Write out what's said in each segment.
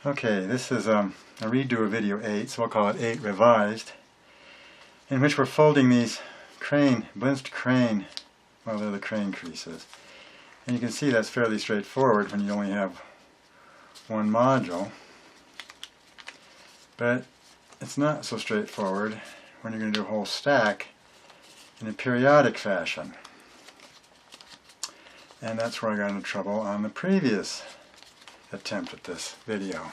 Okay, this is a redo of video 8, so we'll call it 8 revised, in which we're folding these blinched crane, well, they're the crane creases. And you can see that's fairly straightforward when you only have one module, but it's not so straightforward when you're going to do a whole stack in a periodic fashion. And that's where I got into trouble on the previous attempt at this video.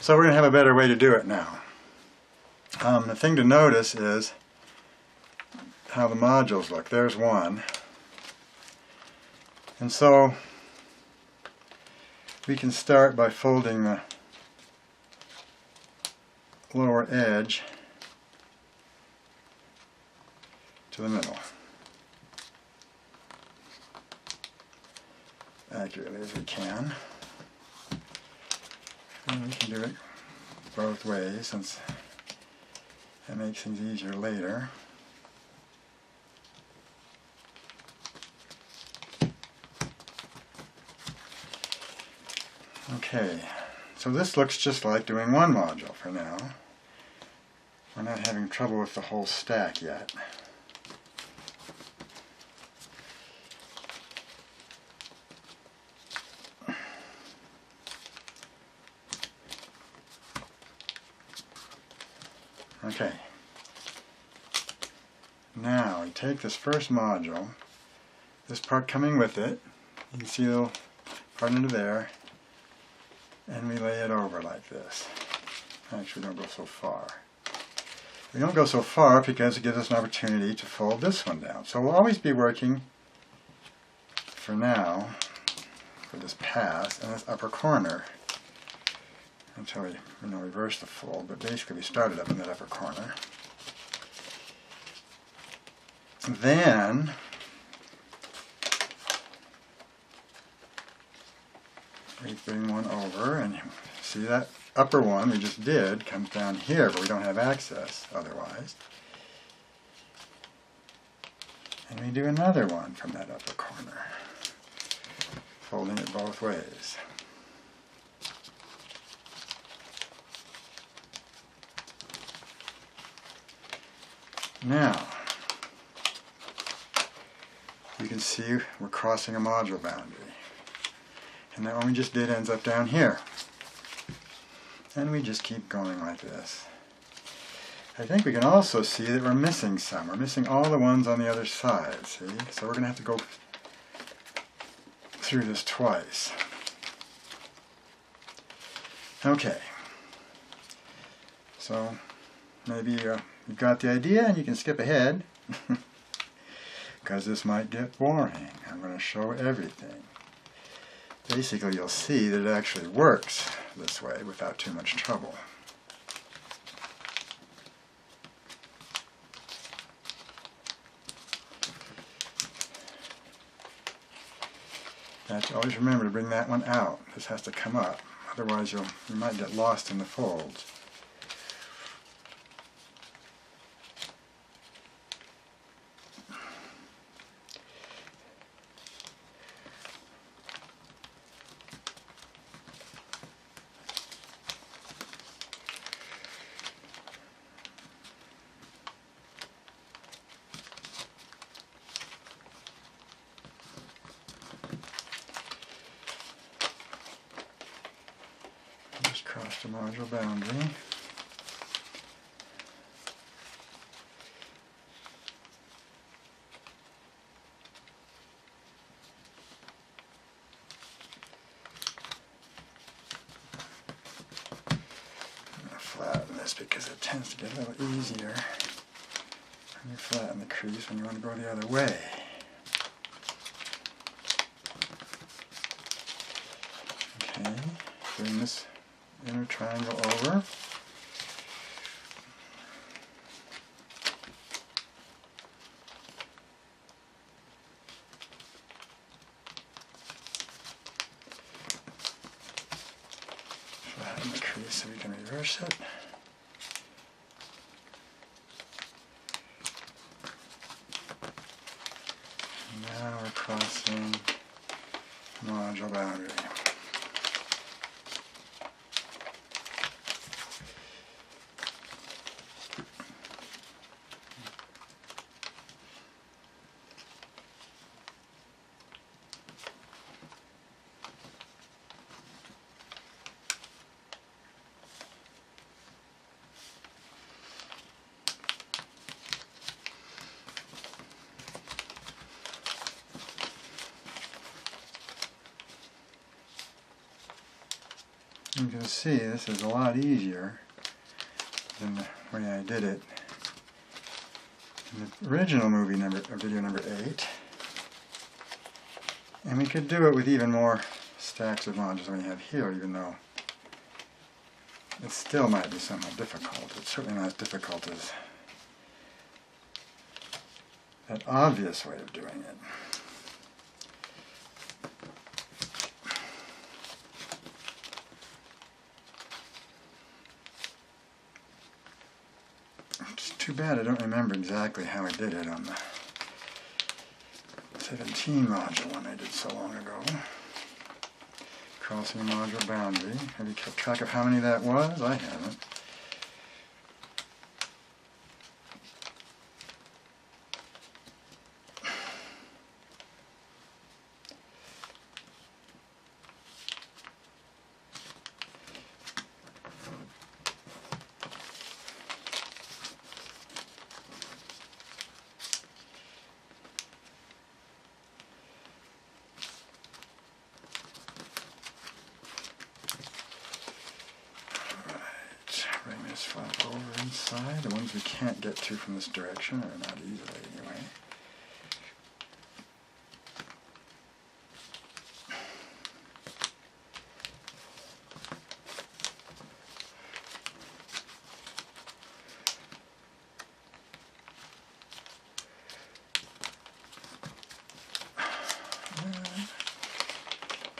So we're going to have a better way to do it now. The thing to notice is how the modules look. There's one. And so we can start by folding the lower edge to the middle, accurately as we can. And we can do it both ways since it makes things easier later. Okay, so this looks just like doing one module for now. We're not having trouble with the whole stack yet. Okay, now we take this first module, this part coming with it, you can see the little part under there, and we lay it over like this. Actually, we don't go so far. We don't go so far because it gives us an opportunity to fold this one down. So we'll always be working, for now, for this pass in this upper corner until we reverse the fold, but basically we started up in that upper corner. Then we bring one over, and see that upper one we just did comes down here, but we don't have access otherwise. And we do another one from that upper corner, folding it both ways. Now, you can see we're crossing a module boundary. And that one we just did ends up down here. And we just keep going like this. I think we can also see that we're missing some. We're missing all the ones on the other side, see? So we're going to have to go through this twice. Okay. So maybe you got the idea and you can skip ahead. Because this might get boring. I'm going to show everything. Basically, you'll see that it actually works this way without too much trouble. Always remember to bring that one out. This has to come up. Otherwise, you might get lost in the folds. Just cross the module boundary. I'm going to flatten this because it tends to get a little easier when you flatten the crease when you want to go the other way. Okay, bring this inner triangle over. Flatten the crease so we can reverse it. Now we're crossing module boundary. You can see this is a lot easier than the way I did it in the original video number 8. And we could do it with even more stacks of modules than we have here, even though it still might be somewhat difficult. It's certainly not as difficult as that obvious way of doing it. It's too bad I don't remember exactly how I did it on the 17 module one I did so long ago. Crossing a module boundary. Have you kept track of how many that was? I haven't. Flap over inside. The ones we can't get to from this direction, or not easily anyway.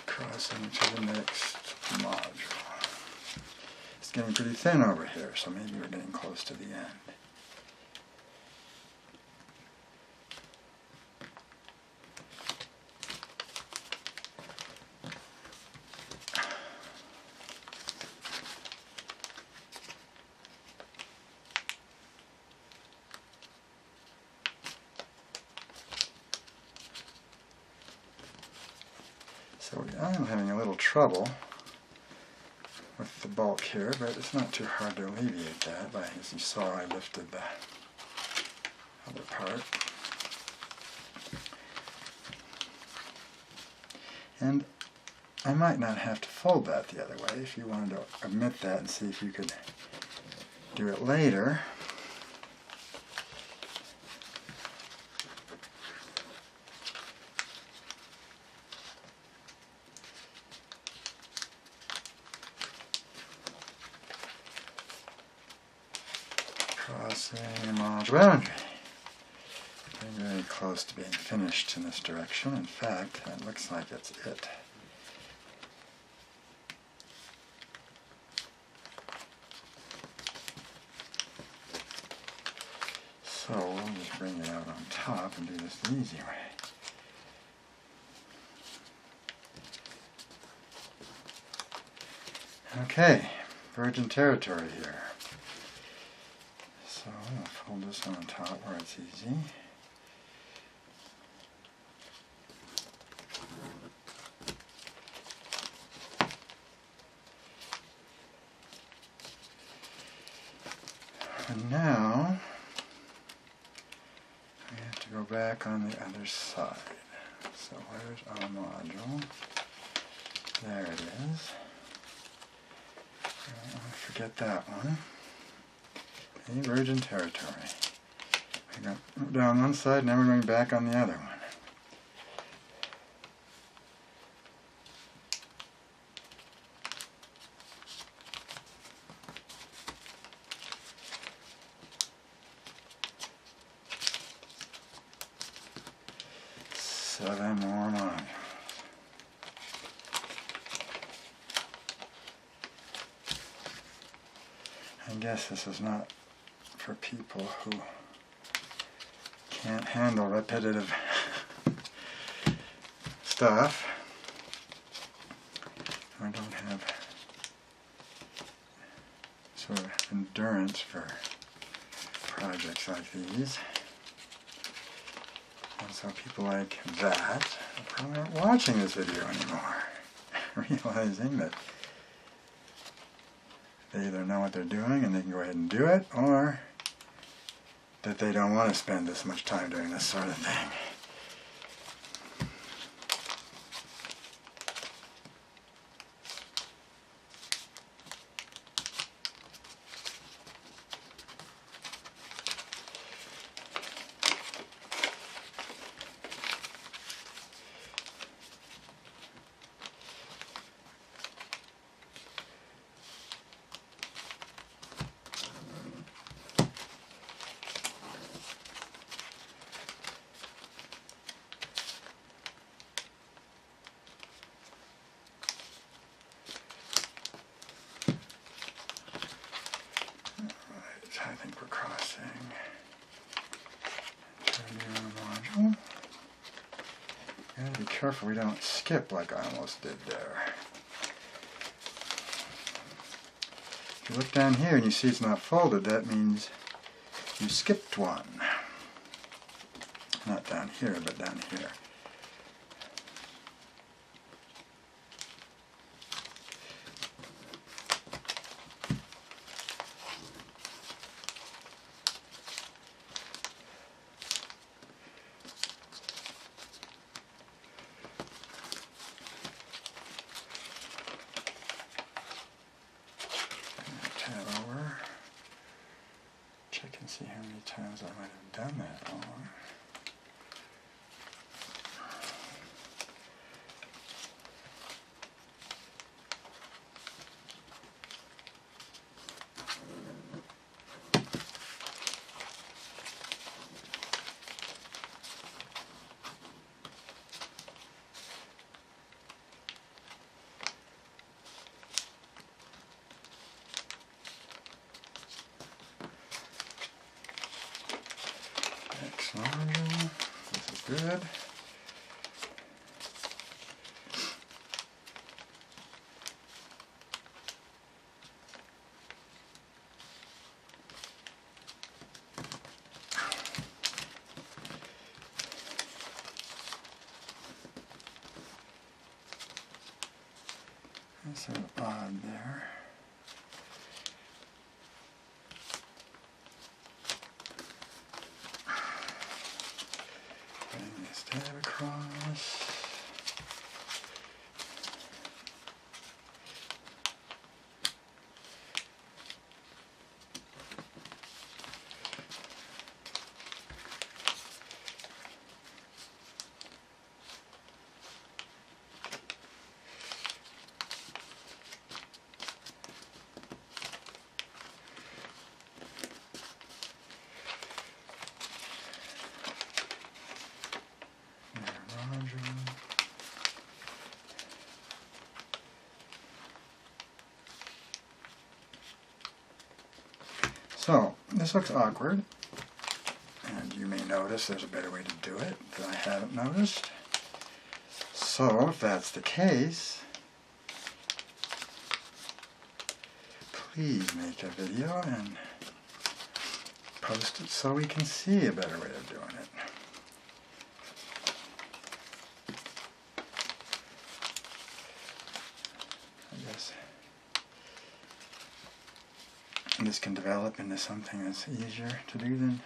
Crossing to the next module. It's getting pretty thin over here, so maybe we're getting close to the end. So I'm having a little trouble with the bulk here, but it's not too hard to alleviate that. As you saw, I lifted the other part. And I might not have to fold that the other way. If you wanted to omit that and see if you could do it later. Crossing module boundary. Getting very close to being finished in this direction. In fact, that looks like it's it. So we'll just bring it out on top and do this the easy way. Okay, virgin territory here. So I'll fold this on top where it's easy. And now we have to go back on the other side. So where's our module? There it is. Forget that one. A virgin territory. We got down one side, now we're going back on the other one. Seven more modules. I guess this is not for people who can't handle repetitive stuff. I don't have sort of endurance for projects like these. And so people like that probably aren't watching this video anymore, realizing that they either know what they're doing and they can go ahead and do it, or that they don't want to spend this much time doing this sort of thing. careful we don't skip like I almost did there. If you look down here and you see it's not folded, that means you skipped one. Not down here, but down here. Check and see how many times I might have done that wrong. This is good. That's sort of odd there. Stab across. So, this looks awkward, and you may notice there's a better way to do it that I haven't noticed. So, if that's the case, please make a video and post it so we can see a better way of doing it. I guess this can develop into something that's easier to do than,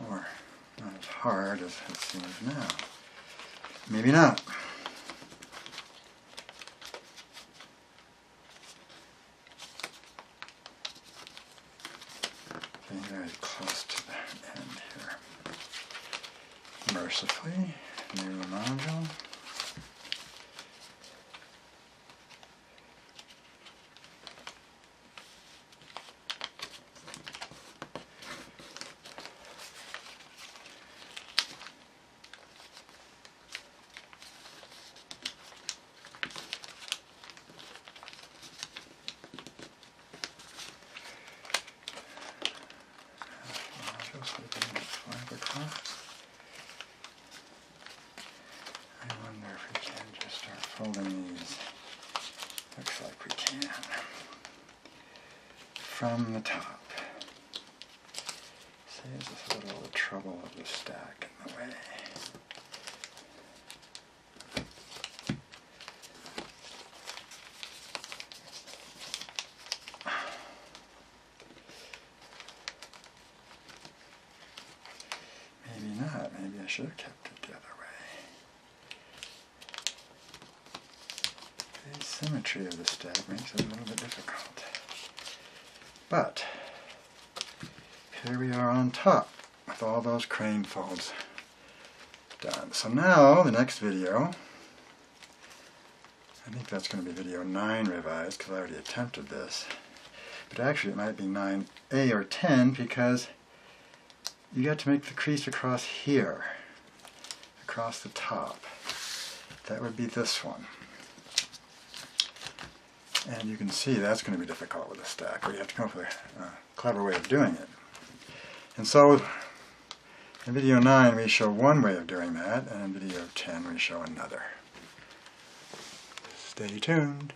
or not as hard as it seems now. Maybe not. Getting very close to the end here. Mercifully, new module. I wonder if we can just start folding these. Looks like we can. From the top. Saves us a little of the trouble of the stack in the way. Maybe not. Maybe I should have kept it the other way. The symmetry of the stack makes it a little bit difficult. But here we are on top with all those crane folds done. So now the next video, I think that's going to be video 9 revised because I already attempted this. But actually it might be 9A or 10 because you got to make the crease across here, across the top. That would be this one. And you can see that's going to be difficult with a stack, where you have to come up with a clever way of doing it. And so In video 9 we show one way of doing that, and in video 10 we show another. Stay tuned.